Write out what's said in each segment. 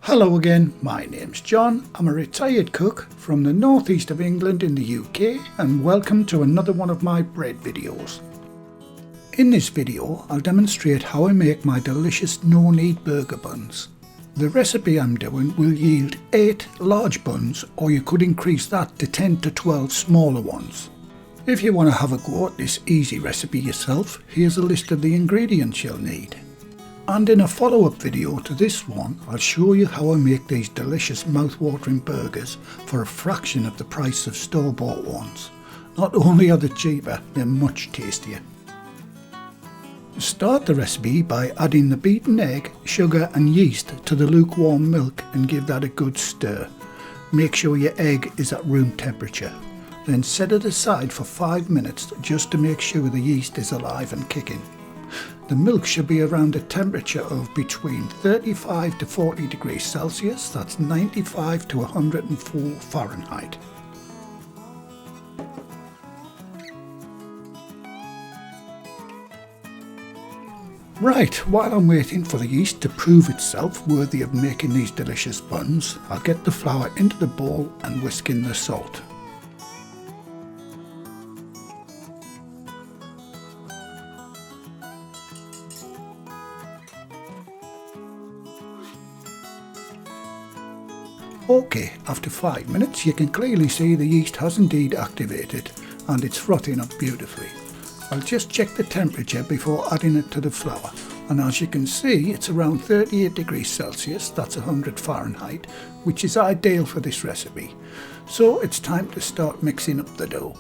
Hello again, my name's John. I'm a retired cook from the northeast of England in the UK, and welcome to another one of my bread videos. In this video I'll demonstrate how I make my delicious no-knead burger buns. The recipe I'm doing will yield 8 large buns, or you could increase that to 10 to 12 smaller ones. If you want to have a go at this easy recipe yourself, here's a list of the ingredients you'll need. And in a follow-up video to this one, I'll show you how I make these delicious mouth-watering burgers for a fraction of the price of store-bought ones. Not only are they cheaper, they're much tastier. Start the recipe by adding the beaten egg, sugar and yeast to the lukewarm milk and give that a good stir. Make sure your egg is at room temperature. Then set it aside for 5 minutes just to make sure the yeast is alive and kicking. The milk should be around a temperature of between 35 to 40 degrees Celsius, that's 95 to 104 Fahrenheit. Right, while I'm waiting for the yeast to prove itself worthy of making these delicious buns, I'll get the flour into the bowl and whisk in the salt. Okay, after 5 minutes you can clearly see the yeast has indeed activated and it's frothing up beautifully. I'll just check the temperature before adding it to the flour, and as you can see it's around 38 degrees Celsius, that's 100 Fahrenheit, which is ideal for this recipe. So it's time to start mixing up the dough.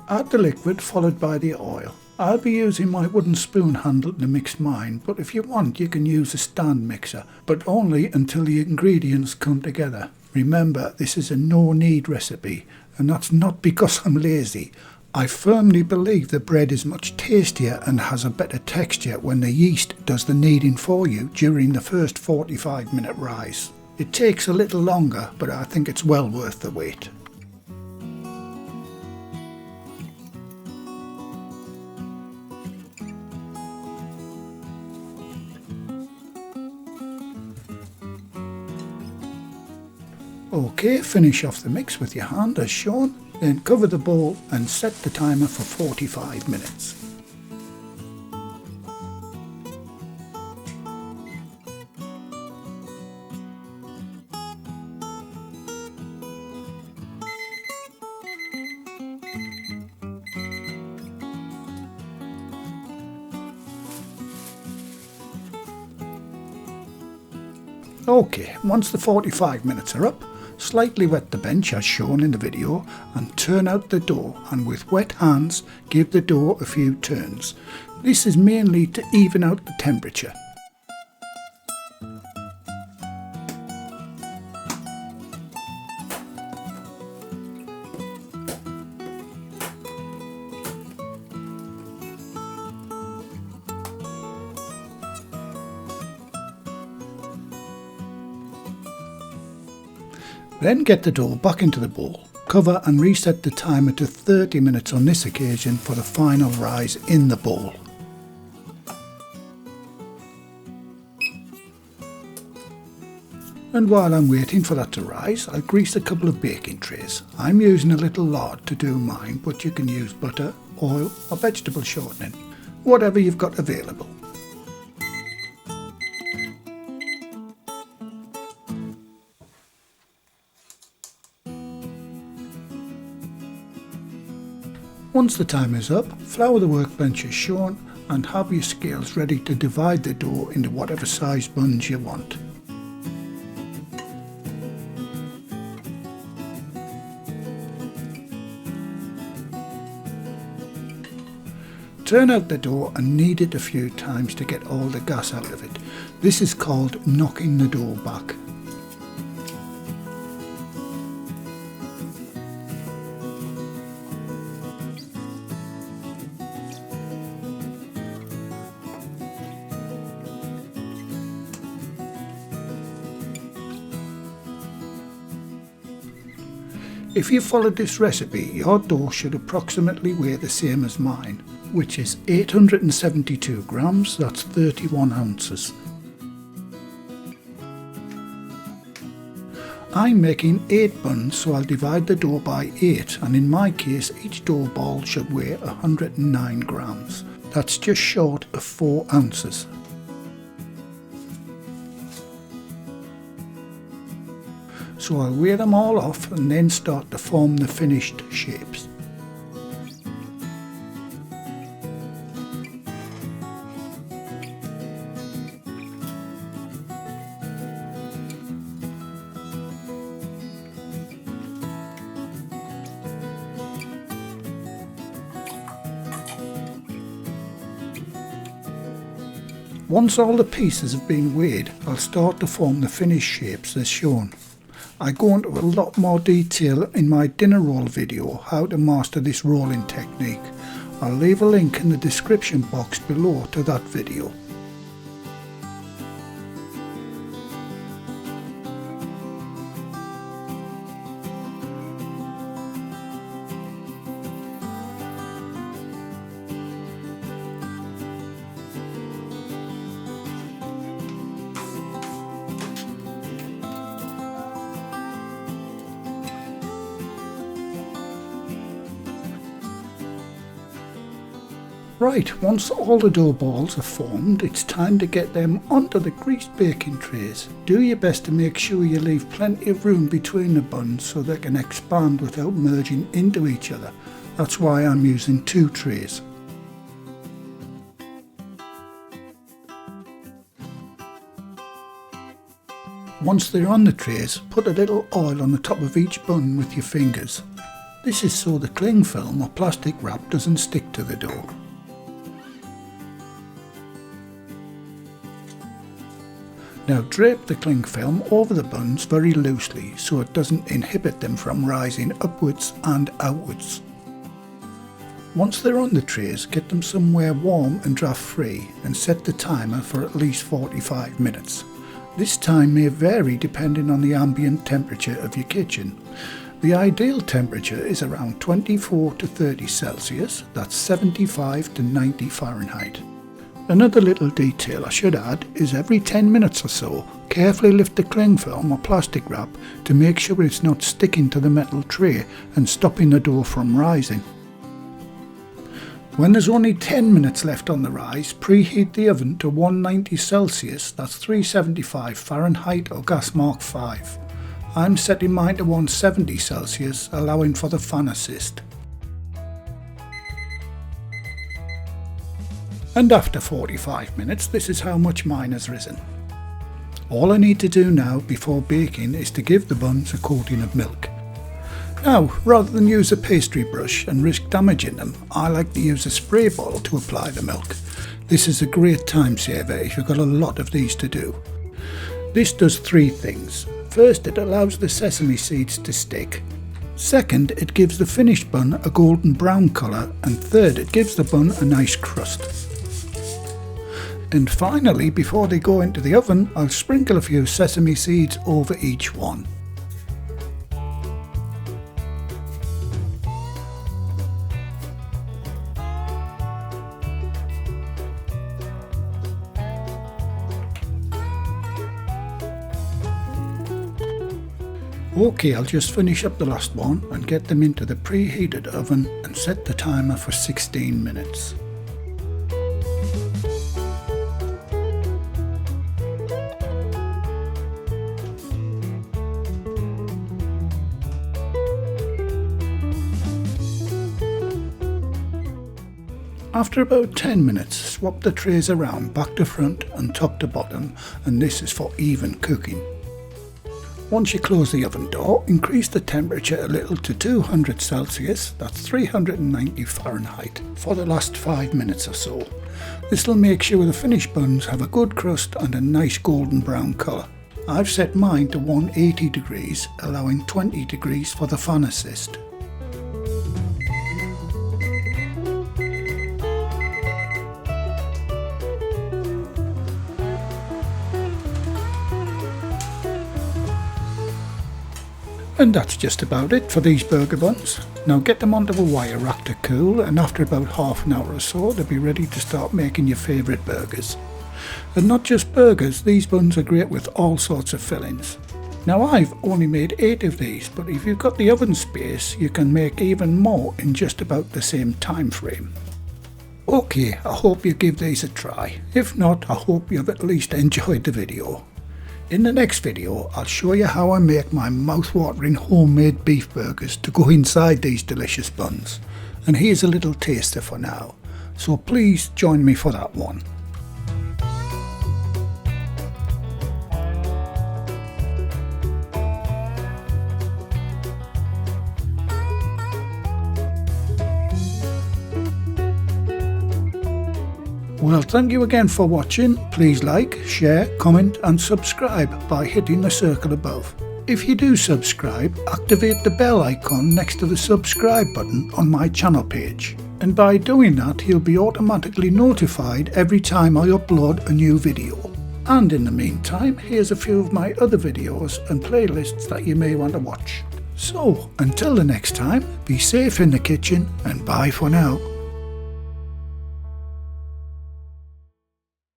Add the liquid followed by the oil. I'll be using my wooden spoon handle to mix mine, but if you want you can use a stand mixer, but only until the ingredients come together. Remember, this is a no-knead recipe, and that's not because I'm lazy. I firmly believe the bread is much tastier and has a better texture when the yeast does the kneading for you during the first 45-minute rise. It takes a little longer, but I think it's well worth the wait. Okay, finish off the mix with your hand as shown, then cover the bowl and set the timer for 45 minutes. Okay, once the 45 minutes are up, slightly wet the bench as shown in the video and turn out the dough, and with wet hands give the dough a few turns. This is mainly to even out the temperature. Then get the dough back into the bowl, cover and reset the timer to 30 minutes on this occasion for the final rise in the bowl. And while I'm waiting for that to rise, I'll grease a couple of baking trays. I'm using a little lard to do mine, but you can use butter, oil or vegetable shortening, whatever you've got available. Once the timer is up, flour the workbench as shown and have your scales ready to divide the dough into whatever size buns you want. Turn out the dough and knead it a few times to get all the gas out of it. This is called knocking the dough back. If you followed this recipe, your dough should approximately weigh the same as mine, which is 872 grams, that's 31 ounces. I'm making 8 buns, so I'll divide the dough by 8, and in my case each dough ball should weigh 109 grams. That's just short of 4 ounces. So I'll weigh them all off and then start to form the finished shapes. Once all the pieces have been weighed, I'll start to form the finished shapes as shown. I go into a lot more detail in my dinner roll video how to master this rolling technique. I'll leave a link in the description box below to that video. Right, once all the dough balls are formed, it's time to get them onto the greased baking trays. Do your best to make sure you leave plenty of room between the buns so they can expand without merging into each other. That's why I'm using 2 trays. Once they're on the trays, put a little oil on the top of each bun with your fingers. This is so the cling film or plastic wrap doesn't stick to the dough. Now drape the cling film over the buns very loosely so it doesn't inhibit them from rising upwards and outwards. Once they're on the trays, get them somewhere warm and draft free and set the timer for at least 45 minutes. This time may vary depending on the ambient temperature of your kitchen. The ideal temperature is around 24 to 30 Celsius, that's 75 to 90 Fahrenheit. Another little detail I should add is every 10 minutes or so, carefully lift the cling film or plastic wrap to make sure it's not sticking to the metal tray and stopping the dough from rising. When there's only 10 minutes left on the rise, preheat the oven to 190 Celsius, that's 375 Fahrenheit or gas mark 5. I'm setting mine to 170 Celsius, allowing for the fan assist. And after 45 minutes, this is how much mine has risen. All I need to do now before baking is to give the buns a coating of milk. Now, rather than use a pastry brush and risk damaging them, I like to use a spray bottle to apply the milk. This is a great time saver if you've got a lot of these to do. This does 3 things. First, it allows the sesame seeds to stick. Second, it gives the finished bun a golden brown colour, and third, it gives the bun a nice crust. And finally, before they go into the oven, I'll sprinkle a few sesame seeds over each one. Okay, I'll just finish up the last one and get them into the preheated oven and set the timer for 16 minutes. After about 10 minutes, swap the trays around back to front and top to bottom, and this is for even cooking. Once you close the oven door, increase the temperature a little to 200 Celsius, that's 390 Fahrenheit, for the last 5 minutes or so. This will make sure the finished buns have a good crust and a nice golden brown colour. I've set mine to 180 degrees, allowing 20 degrees for the fan assist. And that's just about it for these burger buns. Now get them onto a wire rack to cool, and after about half an hour or so they'll be ready to start making your favourite burgers. And not just burgers, these buns are great with all sorts of fillings. Now I've only made 8 of these, but if you've got the oven space you can make even more in just about the same time frame. Okay, I hope you give these a try. If not, I hope you've at least enjoyed the video. In the next video I'll show you how I make my mouth-watering homemade beef burgers to go inside these delicious buns. And here's a little taster for now, so please join me for that one. Well, thank you again for watching. Please like, share, comment and subscribe by hitting the circle above. If you do subscribe, activate the bell icon next to the subscribe button on my channel page. And by doing that, you'll be automatically notified every time I upload a new video. And in the meantime, here's a few of my other videos and playlists that you may want to watch. So, until the next time, be safe in the kitchen and bye for now.